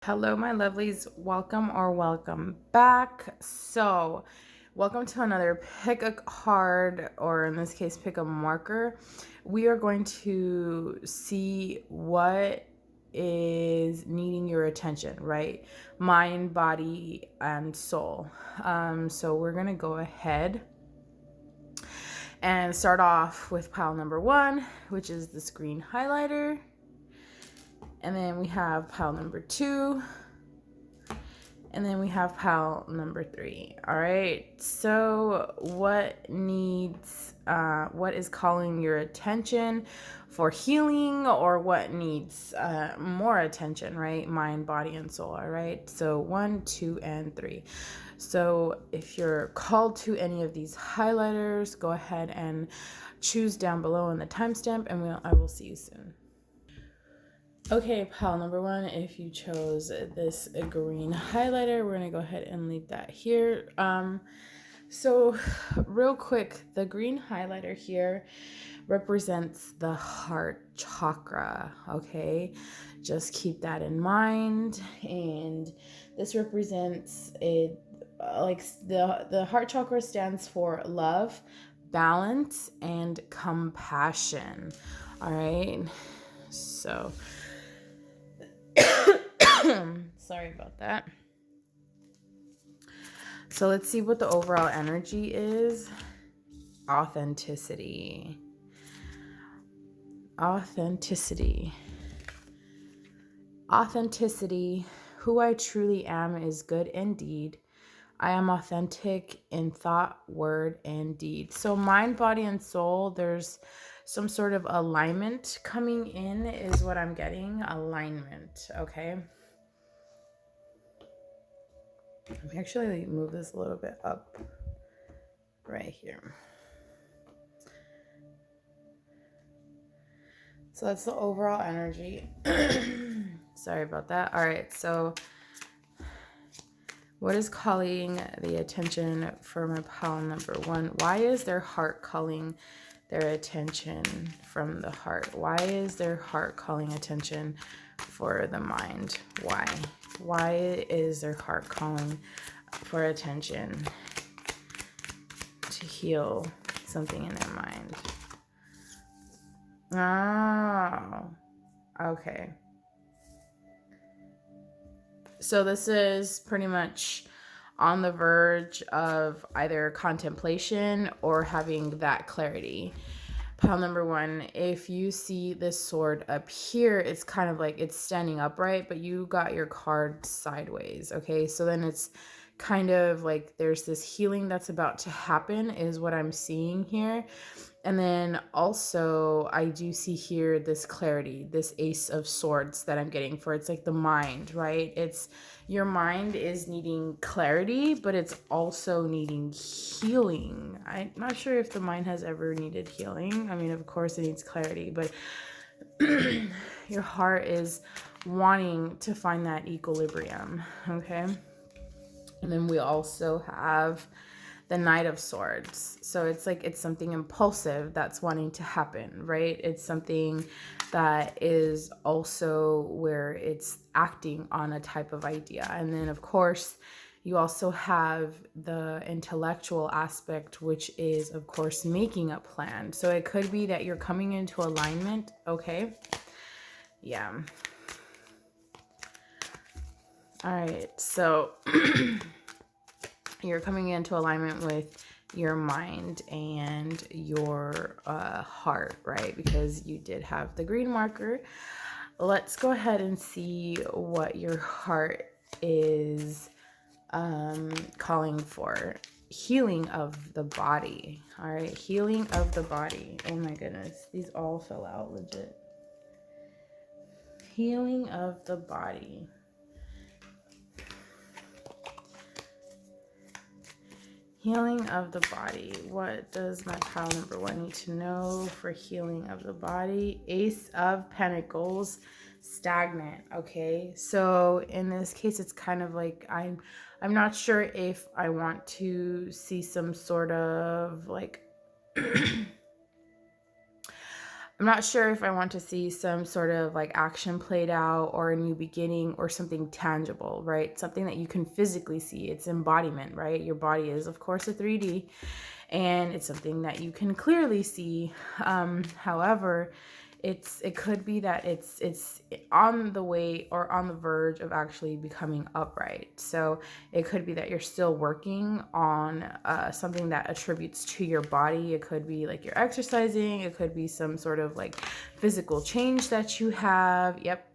Hello, my lovelies. Welcome back. Welcome to another pick a card, or in this case, pick a marker. We are going to see what is needing your attention, right? Mind, body, and soul. So we're going to go ahead and start off with pile number 1, which is this green highlighter. And then we have pile number 2. And then we have pile number 3. All right. So what is calling your attention for healing, or what needs more attention, right? Mind, body, and soul. All right. So 1, 2, and 3. So if you're called to any of these highlighters, go ahead and choose down below in the timestamp, and I will see you soon. Okay, pile number 1, if you chose this green highlighter, we're going to go ahead and leave that here. So real quick, the green highlighter here represents the heart chakra, okay? Just keep that in mind. And this represents it, like the heart chakra stands for love, balance, and compassion. All right? So sorry about that. So let's see what the overall energy is. Authenticity. Who I truly am is good indeed. I am authentic in thought, word, and deed. So mind, body, and soul, there's some sort of alignment coming in is what I'm getting. Alignment, okay? Let me actually move this a little bit up right here. So that's the overall energy. Sorry about that. All right, so what is calling the attention for my pile number 1? Why is their heart calling their attention from the heart? Why is their heart calling attention for the mind? Why? Why is their heart calling for attention to heal something in their mind? Oh, okay. So this is pretty much on the verge of either contemplation or having that clarity. Pile number 1, if you see this sword up here, it's kind of like it's standing upright, but you got your card sideways, okay? So then it's kind of like there's this healing that's about to happen is what I'm seeing here. And then also I do see here this clarity, this Ace of Swords that I'm getting for it's like the mind, right? It's your mind is needing clarity, but it's also needing healing. I'm not sure if the mind has ever needed healing. I mean, of course it needs clarity, but your heart is wanting to find that equilibrium, okay? And then we also have the Knight of Swords. So it's like it's something impulsive that's wanting to happen, right? It's something that is also where it's acting on a type of idea. And then, of course, you also have the intellectual aspect, which is, of course, making a plan. So it could be that you're coming into alignment, okay? Yeah. All right, so you're coming into alignment with your mind and your heart, right? Because you did have the green marker. Let's go ahead and see what your heart is calling for. Healing of the body. All right, healing of the body. Oh my goodness, these all fell out legit. Healing of the body. Healing of the body. What does my pile number 1 need to know for healing of the body? Ace of Pentacles, stagnant. Okay, so in this case, it's kind of like I'm not sure if I want to see some sort of like I'm not sure if I want to see some sort of like action played out or a new beginning or something tangible, right? Something that you can physically see. It's embodiment, right? Your body is, of course, a 3D, and it's something that you can clearly see. However, it could be that it's on the way or on the verge of actually becoming upright. So it could be that you're still working on something that attributes to your body. It could be like you're exercising. It could be some sort of like physical change that you have. Yep.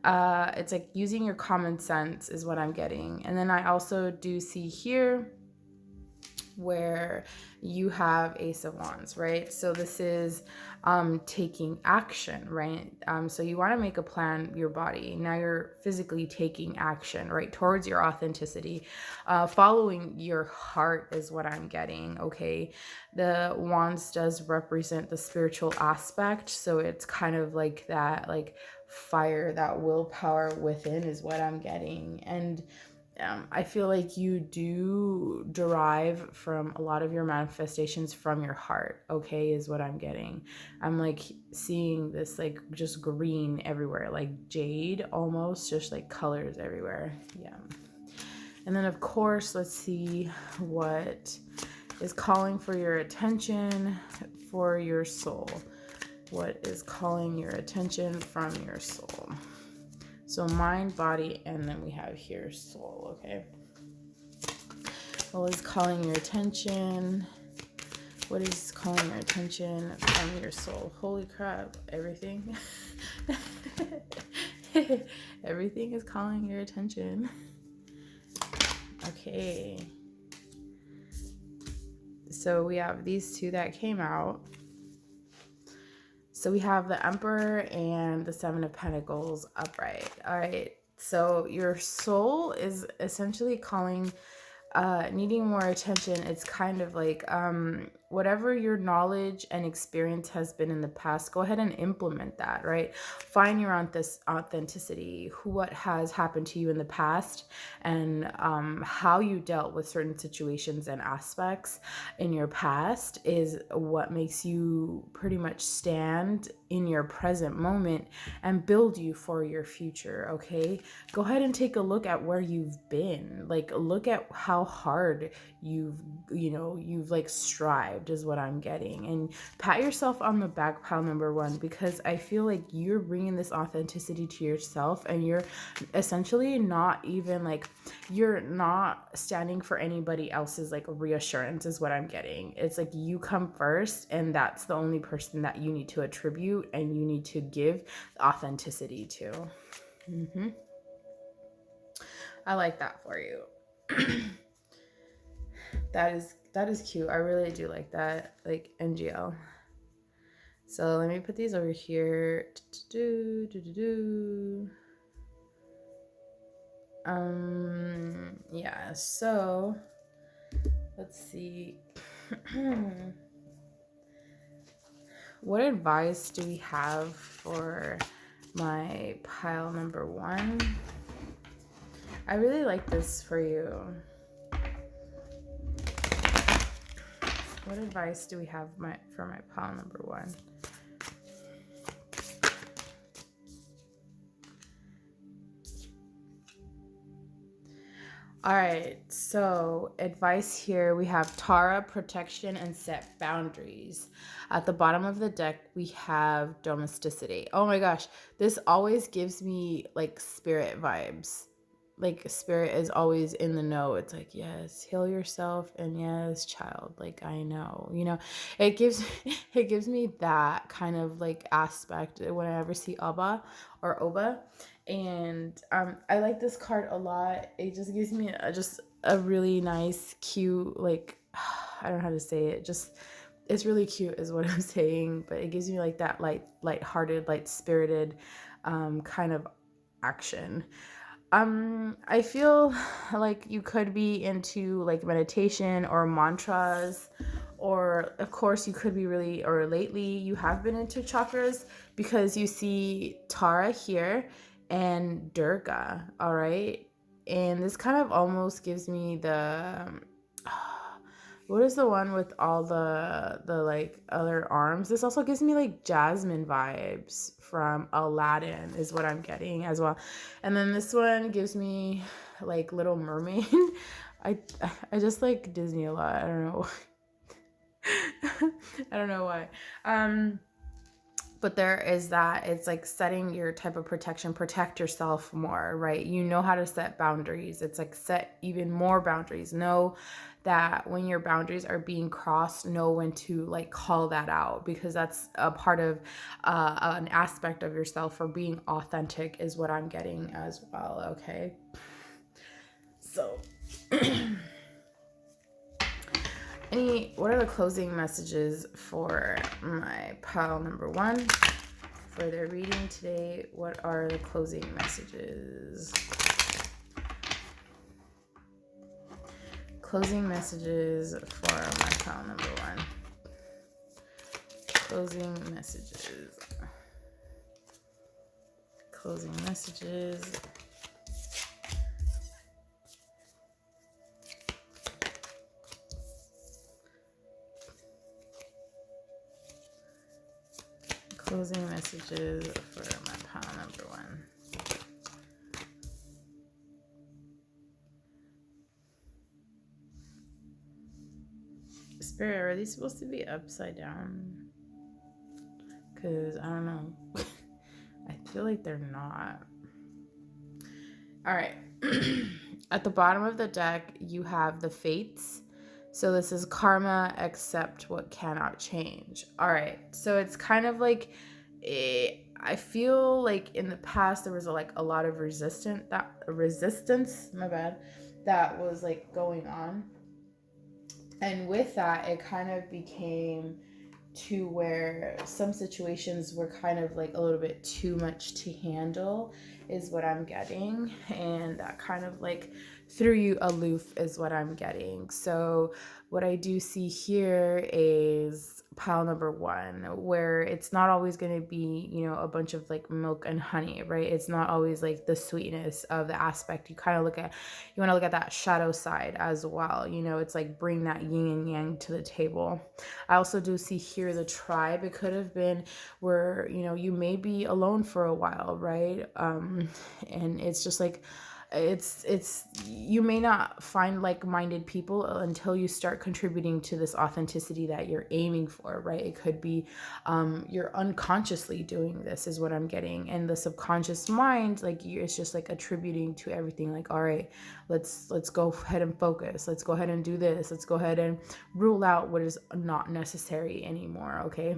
It's like using your common sense is what I'm getting. And then I also do see here where you have Ace of Wands, right? So this is taking action, right? So you want to make a plan, your body. Now you're physically taking action, right? Towards your authenticity. Following your heart is what I'm getting, okay? The Wands does represent the spiritual aspect. So it's kind of like that, like fire, that willpower within is what I'm getting. And I feel like you do derive from a lot of your manifestations from your heart, okay, is what I'm getting. I'm like seeing this like just green everywhere, like jade almost, just like colors everywhere. Yeah. And then of course, let's see what is calling for your attention for your soul. What is calling your attention from your soul? So mind, body, and then we have here soul, okay? What is calling your attention? What is calling your attention from your soul? Holy crap, everything. Everything is calling your attention. Okay. So we have these two that came out. So we have the Emperor and the Seven of Pentacles upright. All right. So your soul is essentially calling, needing more attention. It's kind of like whatever your knowledge and experience has been in the past, go ahead and implement that, right? Find your authenticity, what has happened to you in the past, and how you dealt with certain situations and aspects in your past is what makes you pretty much stand in your present moment and build you for your future, okay? Go ahead and take a look at where you've been. Like, look at how hard you've like strived is what I'm getting. And pat yourself on the back, pile number one, because I feel like you're bringing this authenticity to yourself, and you're essentially not even like, you're not standing for anybody else's like reassurance is what I'm getting. It's like you come first, and that's the only person that you need to attribute and you need to give authenticity to. I like that for you. That is cute. I really do like that, like NGL. So let me put these over here. Yeah, so let's see. What advice do we have for my pile number one? I really like this for you. What advice do we have for my pile number one? All right, so advice here, we have Tara, protection, and set boundaries. At the bottom of the deck, we have domesticity. Oh my gosh, this always gives me like spirit vibes. Like spirit is always in the know. It's like, yes, heal yourself, and yes, child, like I know, it gives me that kind of like aspect when I ever see Abba or Oba. And I like this card a lot. It just gives me just a really nice, cute, like, I don't know how to say it. Just, it's really cute is what I'm saying. But it gives me like that light-hearted, light-spirited kind of action. I feel like you could be into like meditation or mantras, or of course you could be really, or lately you have been into chakras, because you see Tara here and Durga, all right? And this kind of almost gives me the What is the one with all the like other arms? This also gives me like Jasmine vibes from Aladdin is what I'm getting as well. And then this one gives me like Little Mermaid. I just like Disney a lot. I don't know. I don't know why. But there is that, it's like setting your type of protection, protect yourself more, right? You know how to set boundaries. It's like set even more boundaries. Know that when your boundaries are being crossed, know when to like call that out, because that's a part of an aspect of yourself, for being authentic is what I'm getting as well. Okay. So what are the closing messages for my pile number 1 for their reading today? What are the closing messages? Closing messages for my pile number 1. Closing messages. Closing messages. Closing messages for my pile number 1. Spirit, are these supposed to be upside down? Because I don't know. I feel like they're not. All right. At the bottom of the deck, you have the fates. So this is karma, accept what cannot change. All right. So it's kind of like, I feel like in the past there was a lot of resistance, my bad, that was like going on. And with that, it kind of became to where some situations were kind of like a little bit too much to handle is what I'm getting, and that kind of like threw you aloof is what I'm getting. So what I do see here is pile number 1, where it's not always going to be, you know, a bunch of like milk and honey, right? It's not always like the sweetness of the aspect. You want to look at that shadow side as well. You know, it's like bring that yin and yang to the table. I also do see here the tribe. It could have been where, you know, you may be alone for a while, right? And it's just like, it's you may not find like-minded people until you start contributing to this authenticity that you're aiming for, right? It could be you're unconsciously doing this is what I'm getting, and the subconscious mind, like it's just like attributing to everything, like, all right, let's go ahead and focus, let's go ahead and do this, let's go ahead and rule out what is not necessary anymore. Okay.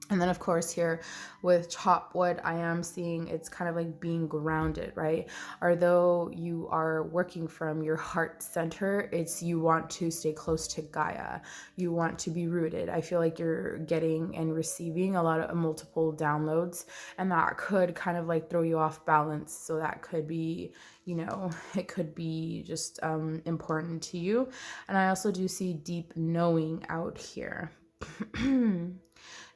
And then, of course, here with chop wood, I am seeing it's kind of like being grounded, right? Although you are working from your heart center, it's you want to stay close to Gaia. You want to be rooted. I feel like you're getting and receiving a lot of multiple downloads, and that could kind of like throw you off balance. So that could be, you know, it could be just important to you. And I also do see deep knowing out here.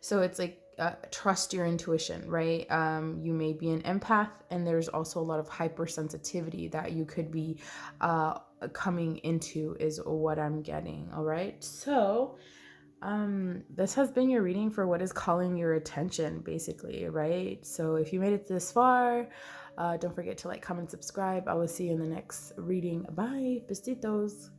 So it's like trust your intuition, right? You may be an empath, and there's also a lot of hypersensitivity that you could be coming into is what I'm getting. All right. So this has been your reading for what is calling your attention, basically, right? So if you made it this far, don't forget to like, comment, subscribe. I will see you in the next reading. Bye. Besitos.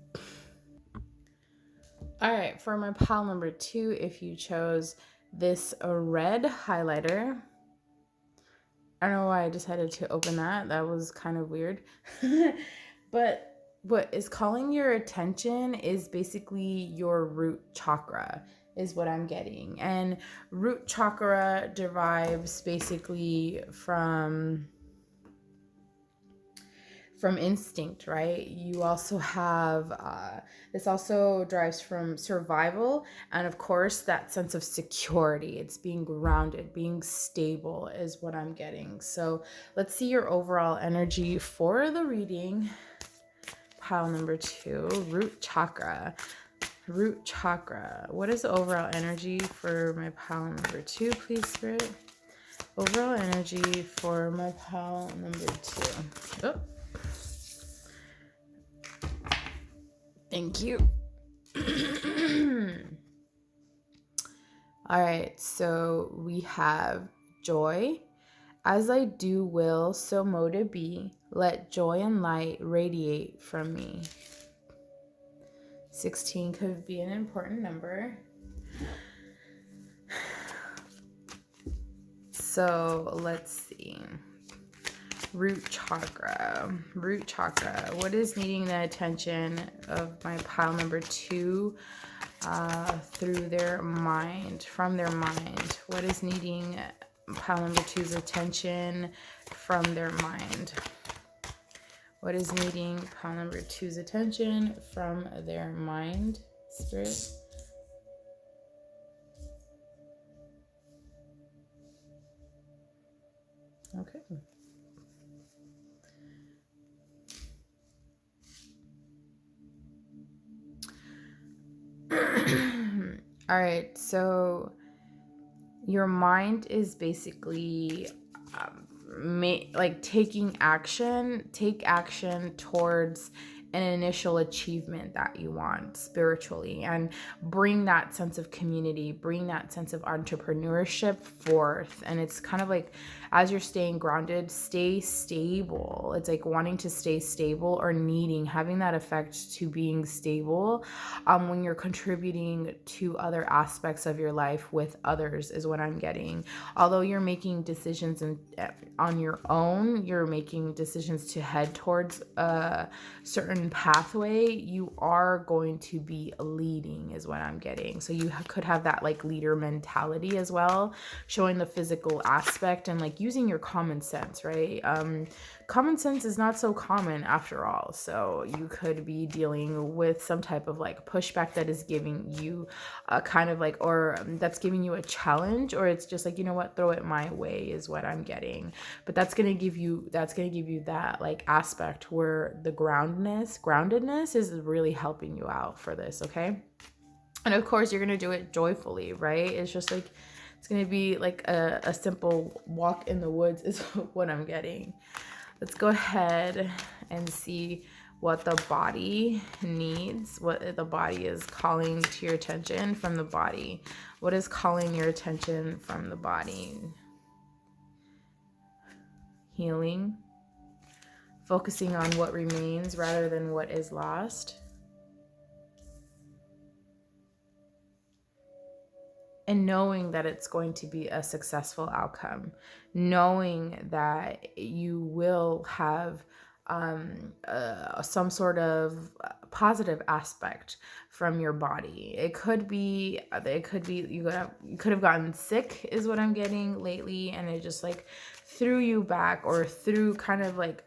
All right. For my pile number 2, if you chose this red highlighter, I don't know why I decided to open that. That was kind of weird. But what is calling your attention is basically your root chakra is what I'm getting. And root chakra derives basically from instinct, right? You also have this also derives from survival, and of course that sense of security. It's being grounded, being stable is what I'm getting. So let's see your overall energy for the reading. Pile number 2, root chakra. Root chakra. What is the overall energy for my pile number 2, please, Spirit? Overall energy for my pile number 2. Oh. Thank you. All right, so we have joy. As I do will, so mote it be. Let joy and light radiate from me. 16 could be an important number. So let's see. Root chakra. Root chakra. What is needing the attention of my pile number 2 through their mind, from their mind? What is needing pile number 2's attention from their mind? What is needing pile number 2's attention from their mind, Spirit? Okay. All right, so your mind is basically take action towards an initial achievement that you want spiritually, and bring that sense of community, bring that sense of entrepreneurship forth. And it's kind of like, as you're staying grounded, stay stable. It's like wanting to stay stable, or having that effect to being stable when you're contributing to other aspects of your life with others, is what I'm getting. Although you're making decisions on your own, you're making decisions to head towards a certain pathway, you are going to be leading, is what I'm getting. So you could have that like leader mentality as well, showing the physical aspect and like using your common sense, right? Common sense is not so common after all. So you could be dealing with some type of like pushback that is giving you a kind of like, or that's giving you a challenge, or it's just like, you know what, throw it my way, is what I'm getting. But that's going to give you that like aspect where the groundedness is really helping you out for this. Okay. And of course you're going to do it joyfully, right? It's just like, it's going to be like a simple walk in the woods, is what I'm getting. Let's go ahead and see what the body needs, what the body is calling to your attention from the body. What is calling your attention from the body? Healing, focusing on what remains rather than what is lost. And knowing that it's going to be a successful outcome, knowing that you will have some sort of positive aspect from your body. It could be you could have gotten sick, is what I'm getting lately, and it just like threw you back, or threw kind of like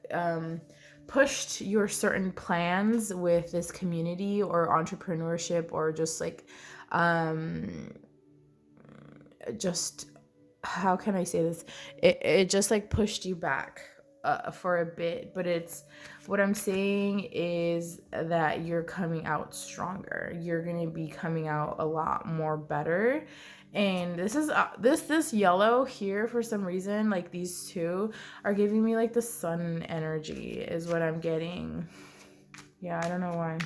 pushed your certain plans with this community or entrepreneurship, or just like just, how can I say this? It just like pushed you back for a bit. But it's, what I'm saying is that you're coming out stronger. You're going to be coming out a lot more better. And this is this yellow here, for some reason, like these two are giving me like the sun energy, is what I'm getting. Yeah, I don't know why.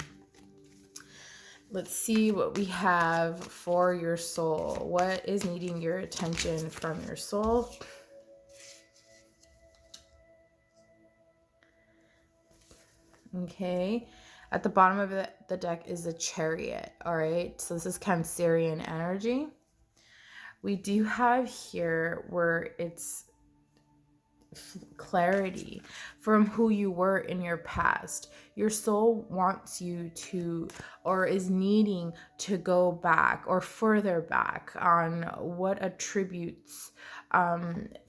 Let's see what we have for your soul. What is needing your attention from your soul? Okay. At the bottom of the deck is the Chariot. All right. So this is Cancerian energy. We do have here where it's clarity from who you were in your past. Your soul wants you to, or is needing to go back or further back on what attributes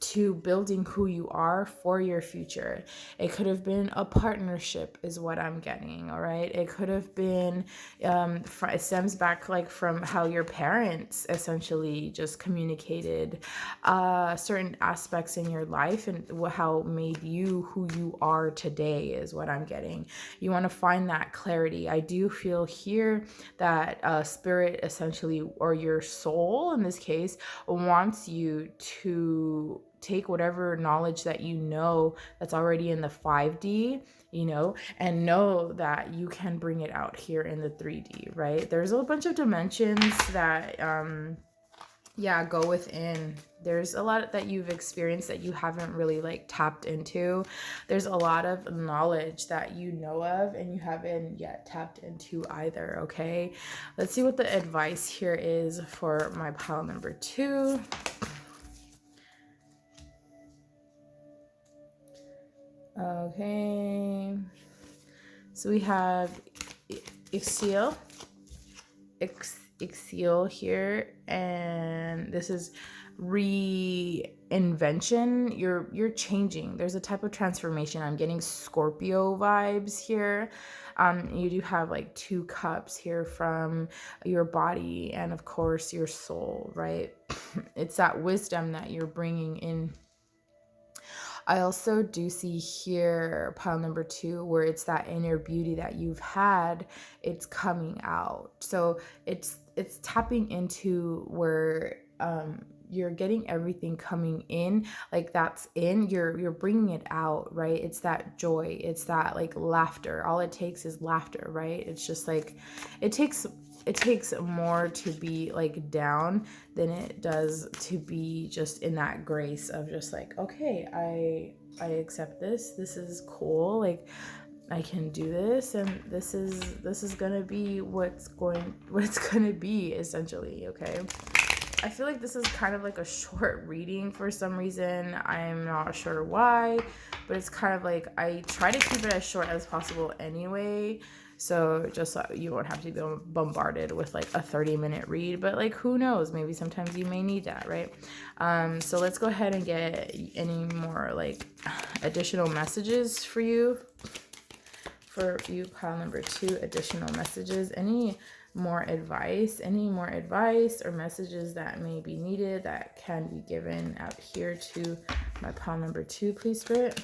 to building who you are for your future. It could have been a partnership, is what I'm getting. All right. It could have been, it stems back like from how your parents essentially just communicated certain aspects in your life, and how made you who you are today, is what I'm getting. You want to find that clarity. I do feel here that spirit essentially, or your soul in this case, wants you to take whatever knowledge that you know that's already in the 5D, you know, and know that you can bring it out here in the 3D, right? There's a bunch of dimensions that go within. There's a lot that you've experienced that you haven't really like tapped into. There's a lot of knowledge that you know of and you haven't yet tapped into either. Okay, let's see what the advice here is for my pile number 2. Okay, so we have Ixiel here, and this is reinvention. You're changing. There's a type of transformation. I'm getting Scorpio vibes here. You do have like 2 cups here from your body and of course your soul, right? It's that wisdom that you're bringing in. I also do see here pile number 2 where it's that inner beauty that you've had, it's coming out. So it's tapping into where you're getting everything coming in, like that's in, you're bringing it out, right? It's that joy, it's that like laughter. All it takes is laughter, right? It's just like it takes more to be like down than it does to be just in that grace of just like, okay, I accept this is cool, like I can do this, and this is gonna be what's gonna be, essentially. Okay, I feel like this is kind of like a short reading for some reason. I'm not sure why, but it's kind of like I try to keep it as short as possible anyway. So just so you won't have to be bombarded with like a 30-minute read, but like who knows, maybe sometimes you may need that, right? So let's go ahead and get any more like additional messages for you pile number 2. Additional messages, any more advice or messages that may be needed that can be given out here to my pile number 2, please, Spirit.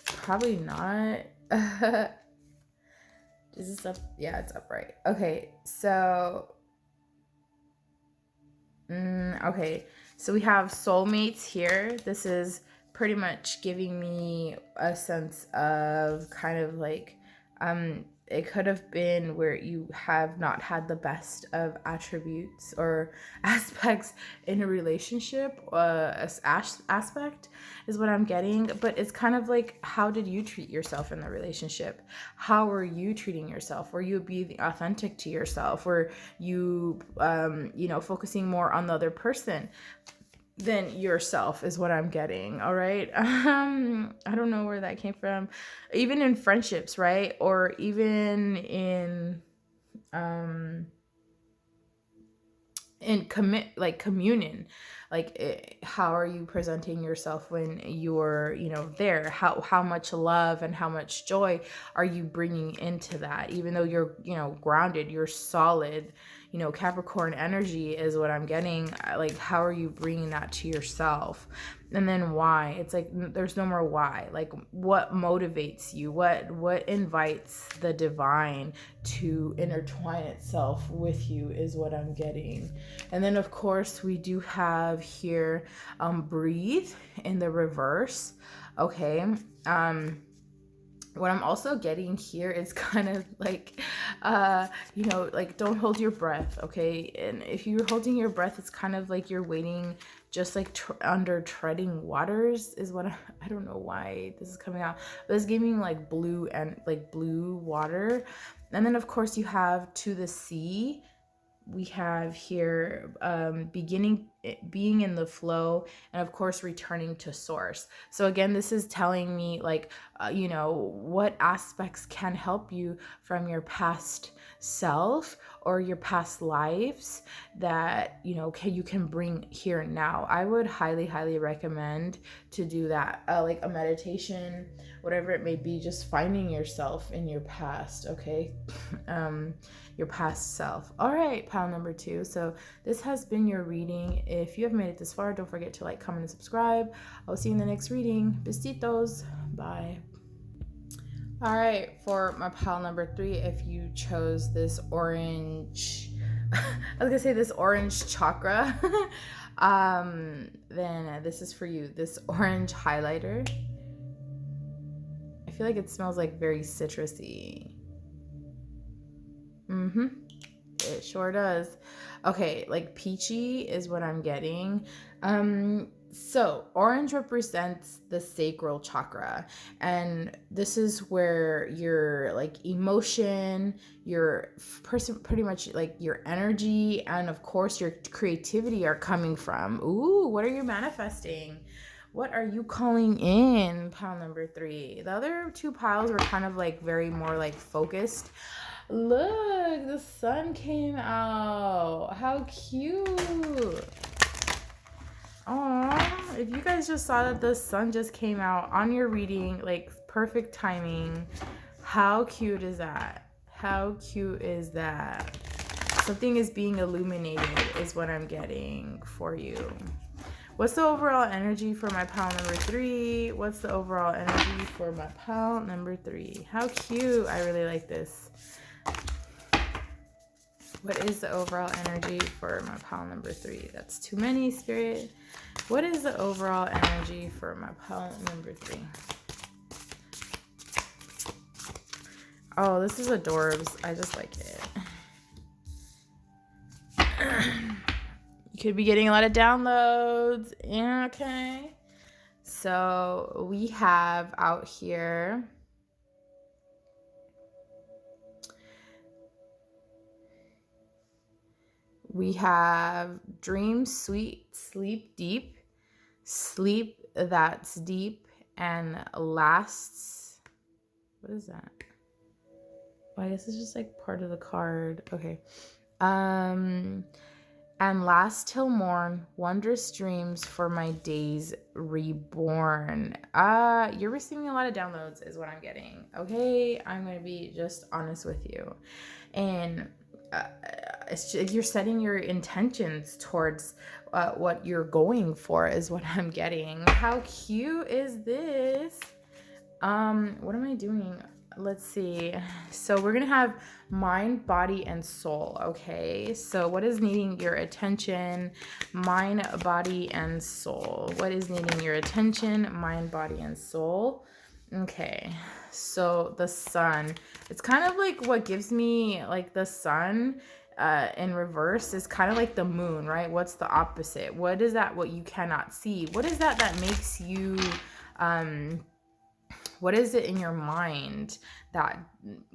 Probably not. Is this up? Yeah, it's upright. Okay, so okay, so we have soulmates here. This is pretty much giving me a sense of kind of like it could have been where you have not had the best of attributes or aspects in a relationship. Aspect is what I'm getting, but it's kind of like, how did you treat yourself in the relationship? How were you treating yourself? Were you being authentic to yourself? Were you focusing more on the other person than yourself, is what I'm getting. All right. I don't know where that came from. Even in friendships, right? Or even in communion, like how are you presenting yourself when you're there? How much love and how much joy are you bringing into that? Even though you're grounded, you're solid, Capricorn energy is what I'm getting. Like, how are you bringing that to yourself? And then why? It's like there's no more why. Like, what motivates you? What invites the divine to intertwine itself with you is what I'm getting. And then of course we do have here breathe in the reverse. Okay. What I'm also getting here is kind of like, like don't hold your breath, okay? And if you're holding your breath, it's kind of like you're waiting, just like under treading waters is what I don't know why this is coming out, but it's giving like blue and like blue water. And then of course you have to the sea. We have here being in the flow, and of course returning to source. So again, this is telling me like what aspects can help you from your past self or your past lives that you can bring here now. I would highly recommend to do that, like a meditation, whatever it may be, just finding yourself in your past. Okay. Your past self. All right, pile number 2. So this has been your reading. If you have made it this far, don't forget to like, comment, and subscribe. I'll see you in the next reading. Besitos. Bye. All right, for my pile number 3, if you chose this orange, I was gonna say this orange chakra, then this is for you. This orange highlighter. I feel like it smells like very citrusy. It sure does. Okay, like peachy is what I'm getting. So orange represents the sacral chakra, and this is where your like emotion, your person, pretty much like your energy, and of course your creativity are coming from. Ooh, what are you manifesting? What are you calling in? Pile number 3. The other 2 piles were kind of like very more like focused. Look, the sun came out. How cute. Aw, if you guys just saw that the sun just came out on your reading, like perfect timing. How cute is that? How cute is that? Something is being illuminated is what I'm getting for you. What's the overall energy for my pile number 3? What's the overall energy for my pile number 3? How cute. I really like this. What is the overall energy for my pile number 3? That's too many, Spirit. What is the overall energy for my pile number 3? Oh, this is adorbs. I just like it. You could be getting a lot of downloads. Yeah, okay. So we have out here. We have dream sweet, sleep deep, sleep that's deep and lasts. What is that? Well, I guess it's just like part of the card. Okay. And last till morn, wondrous dreams for my days reborn. You're receiving a lot of downloads is what I'm getting. Okay, I'm gonna be just honest with you. And it's just, you're setting your intentions towards what you're going for is what I'm getting. How cute is this? What am I doing? Let's see. So we're gonna have mind, body, and soul. Okay, so what is needing your attention? Mind, body, and soul. What is needing your attention? Mind, body, and soul. Okay, so the sun. It's kind of like what gives me like the sun in reverse is kind of like the moon, right? What's the opposite? What is that what you cannot see? What is that that makes you what is it in your mind that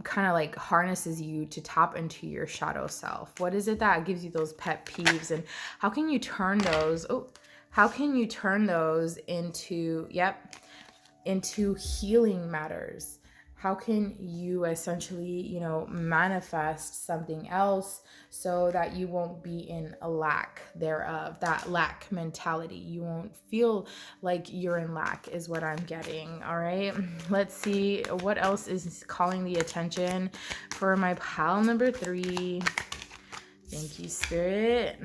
kind of like harnesses you to tap into your shadow self? What is it that gives you those pet peeves, and how can you turn those into into healing matters? How can you essentially, manifest something else so that you won't be in a lack thereof, that lack mentality? You won't feel like you're in lack is what I'm getting. All right, let's see what else is calling the attention for my pile number 3. Thank you, Spirit.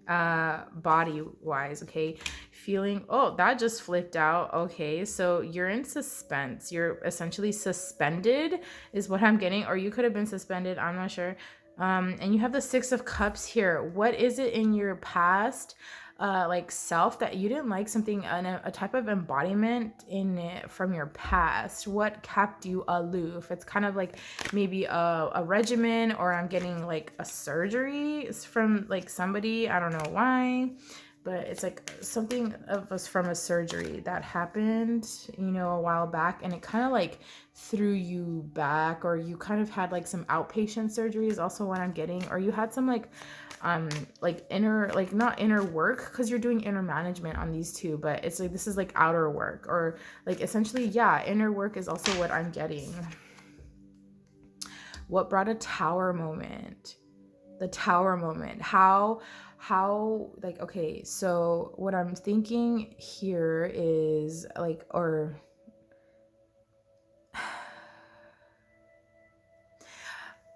Body wise, okay, feeling, oh, that just flipped out. Okay, so you're in suspense, you're essentially suspended is what I'm getting, or you could have been suspended, I'm not sure. And you have the 6 of Cups here. What is it in your past like self that you didn't like, something, a type of embodiment in it from your past? What kept you aloof? It's kind of like maybe a regimen, or I'm getting like a surgery from like somebody, I don't know why, but it's like something of us from a surgery that happened, a while back, and it kind of like threw you back, or you kind of had like some outpatient surgery is also what I'm getting, or you had some like inner, like not inner work, because you're doing inner management on these 2, but it's like this is like outer work, or like essentially, yeah, inner work is also what I'm getting. What brought a tower moment? The tower moment. How like, okay, so what I'm thinking here is like, or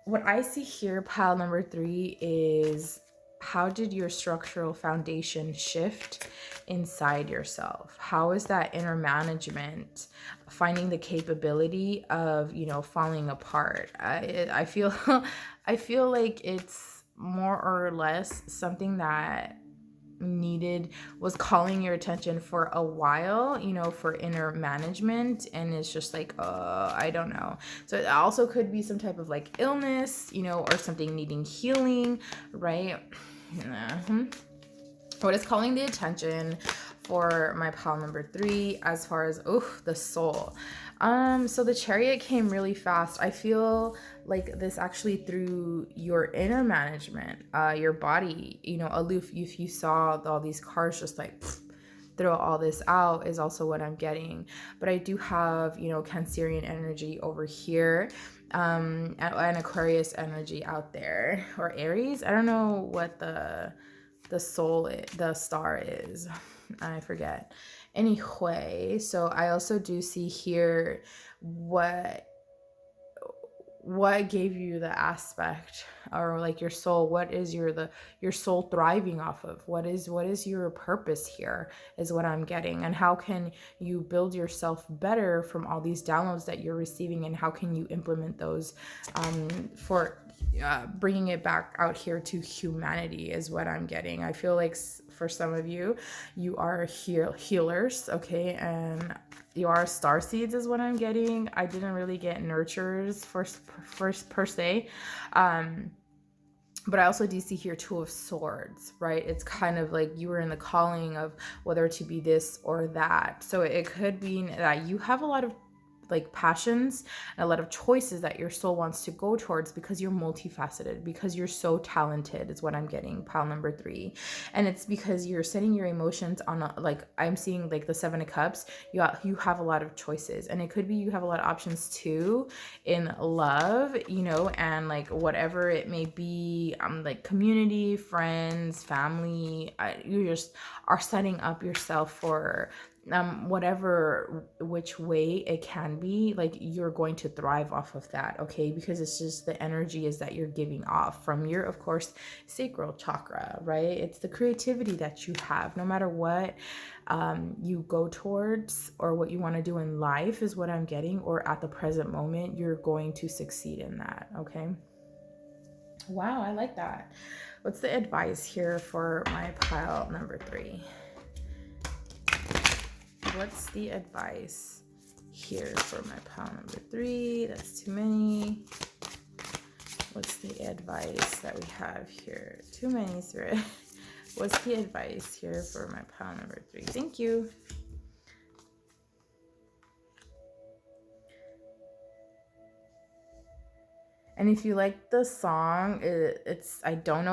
what I see here, pile number 3, is how did your structural foundation shift inside yourself? How is that inner management finding the capability of, you know, falling apart? I feel I feel like it's more or less something that was calling your attention for a while, you know, for inner management, and it's just like, I don't know. So it also could be some type of like illness, you know, or something needing healing, right? What is calling the attention for my pile number 3 as far as the soul? So the Chariot came really fast. I feel like this actually threw your inner management, your body, you know, aloof. If you saw all these cards just like throw all this out, is also what I'm getting. But I do have, you know, Cancerian energy over here, and Aquarius energy out there, or Aries. I don't know what the soul, the star is. I forget. Anyway, so I also do see here what gave you the aspect, or like your soul, what is your soul thriving off of? What is your purpose here, is what I'm getting. And how can you build yourself better from all these downloads that you're receiving, and how can you implement those for bringing it back out here to humanity, is what I'm getting. I feel like for some of you, you are healers, okay, and you are star seeds, is what I'm getting. I didn't really get nurturers first per se, but I also do see here 2 of Swords, right? It's kind of like you were in the calling of whether to be this or that. So it could be that you have a lot of like passions and a lot of choices that your soul wants to go towards, because you're multifaceted, because you're so talented, is what I'm getting, pile number 3. And it's because you're setting your emotions on like I'm seeing like the 7 of Cups. You have a lot of choices, and it could be you have a lot of options too in love, you know, and like whatever it may be, like community, friends, family. You just are setting up yourself for whatever which way it can be, like you're going to thrive off of that, okay? Because it's just the energy is that you're giving off from your, of course, sacral chakra, right? It's the creativity that you have, no matter what you go towards or what you want to do in life, is what I'm getting, or at the present moment, you're going to succeed in that, okay? Wow, I like that. What's the advice here for my pile number 3? What's the advice here for my pile number 3? That's too many. What's the advice that we have here? Too many, Spirit. What's the advice here for my pile number 3? Thank you. And if you like the song, it's I don't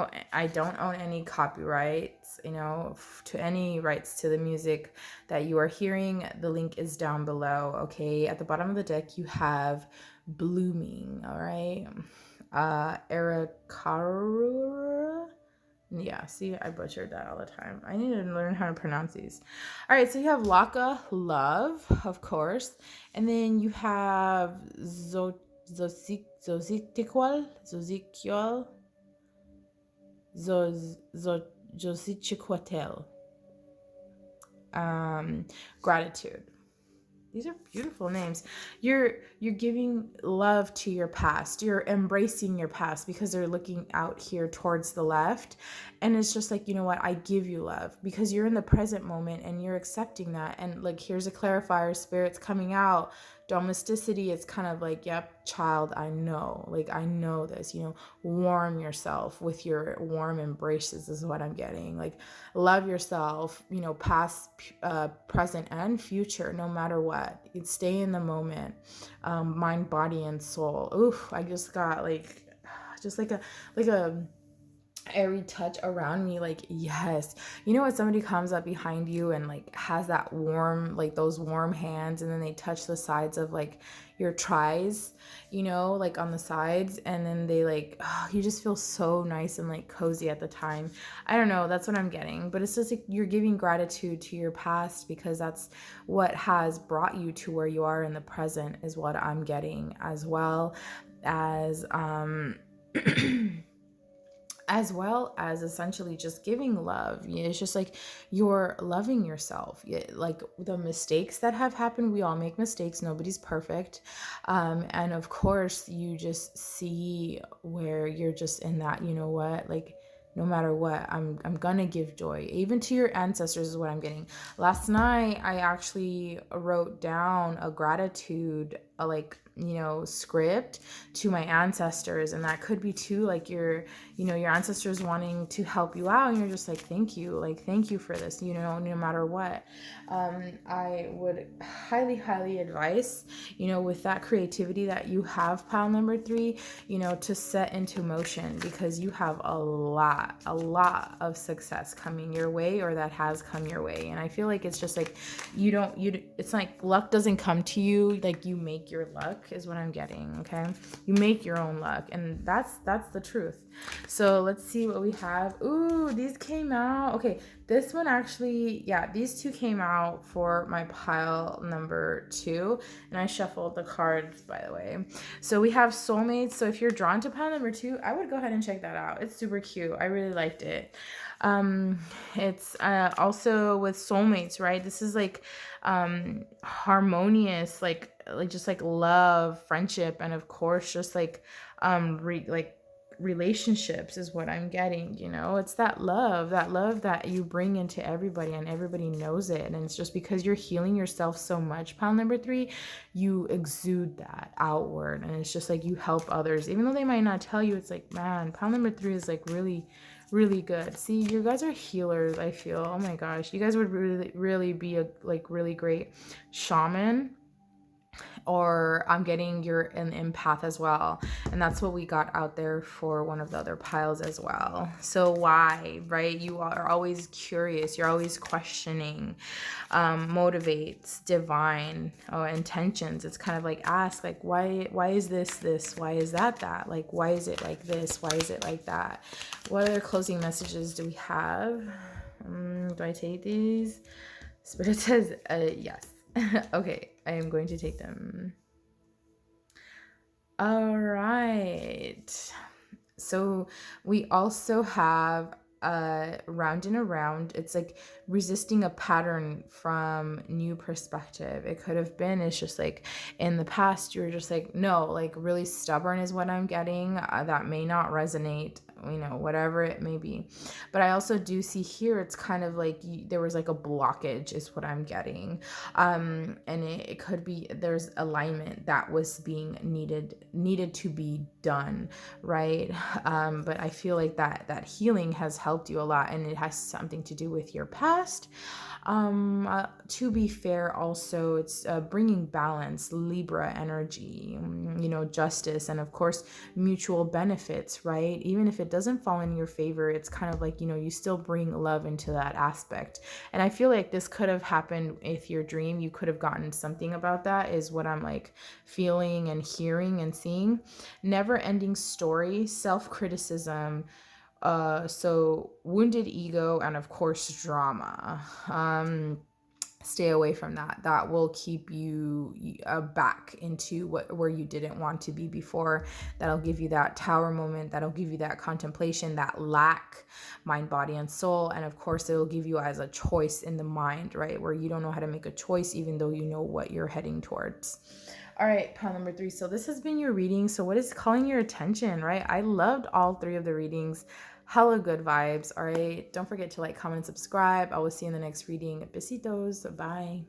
own any copyrights, you know, to any rights to the music that you are hearing. The link is down below, okay? At the bottom of the deck, you have Blooming, all right? Erikarura. Yeah, see, I butchered that all the time. I need to learn how to pronounce these. All right, so you have Laka, love, of course. And then you have Zosichiqual, Zosichiquatel. Gratitude. These are beautiful names. You're giving love to your past. You're embracing your past, because they're looking out here towards the left. And it's just like, you know what? I give you love, because you're in the present moment and you're accepting that. And like, here's a clarifier, Spirit's coming out. Domesticity, it's kind of like, yep, child, I know. Like, I know this, you know, warm yourself with your warm embraces, is what I'm getting. Like, love yourself, you know, past, present, and future, no matter what. You stay in the moment, mind, body, and soul. Oof, I just got like a airy touch around me, like, yes. You know, when somebody comes up behind you and like has that warm, like those warm hands, and then they touch the sides of like your tries, you know, like on the sides, and then they like, oh, you just feel so nice and like cozy at the time. I don't know, that's what I'm getting. But it's just like you're giving gratitude to your past, because that's what has brought you to where you are in the present, is what I'm getting, as well as as well as essentially just giving love. It's just like you're loving yourself. Like the mistakes that have happened, we all make mistakes, nobody's perfect. And of course you just see where you're just in that, you know what, like no matter what, I'm gonna give joy even to your ancestors is what I'm getting. Last night I actually wrote down a gratitude, script to my ancestors, and that could be too like your ancestors wanting to help you out, and you're just like, thank you for this, no matter what. I would highly advise, with that creativity that you have, pile number 3, to set into motion, because you have a lot of success coming your way, or that has come your way. And I feel like it's just like it's like luck doesn't come to you, like you make your luck is what I'm getting. Okay, you make your own luck, and that's the truth. So let's see what we have. Ooh, these came out. Okay, this one actually, these two came out for my pile number 2, and I shuffled the cards, by the way. So we have soulmates. So if you're drawn to pile number 2, I would go ahead and check that out. It's super cute. I really liked it. It's also with soulmates, right? This is like harmonious, like just like love, friendship, and of course just like relationships is what I'm getting. It's that love that you bring into everybody, and everybody knows it. And it's just because you're healing yourself so much, pile number 3, you exude that outward, and it's just like you help others even though they might not tell you. It's like, man, pile number 3 is like really good. See, you guys are healers. I feel, oh my gosh, you guys would really be a really great shaman, or I'm getting you're an empath as well. And that's what we got out there for one of the other piles as well. So why, right? You are always curious. You're always questioning. Motivates, divine, intentions. It's kind of like ask, like, why is this? Why is that? Like, why is it like this? Why is it like that? What other closing messages do we have? Do I take these? Spirit says yes. Okay, I am going to take them. All right. So we also have round and around. It's like resisting a pattern from new perspective. It could have been, it's just like in the past you were just like, no, like really stubborn is what I'm getting. That may not resonate, whatever it may be. But I also do see here, it's kind of like there was like a blockage is what I'm getting. And it could be there's alignment that was being needed to be done, right? But I feel like that healing has helped you a lot, and it has something to do with your past. To be fair, also it's bringing balance, Libra energy, justice, and of course mutual benefits, right? Even if it doesn't fall in your favor, it's kind of like, you still bring love into that aspect. And I feel like this could have happened with your dream. You could have gotten something about that, is what I'm like feeling and hearing and seeing. Never ending story, self-criticism, so wounded ego, and of course drama. Stay away from that will keep you back into where you didn't want to be before. That'll give you that tower moment, that'll give you that contemplation, that lack, mind, body, and soul. And of course it'll give you as a choice in the mind, right, where you don't know how to make a choice even though you know what you're heading towards. All right, pile number 3. So this has been your reading. So what is calling your attention, right? I loved all 3 of the readings. Hella good vibes. All right, don't forget to like, comment, and subscribe. I will see you in the next reading. Besitos. Bye.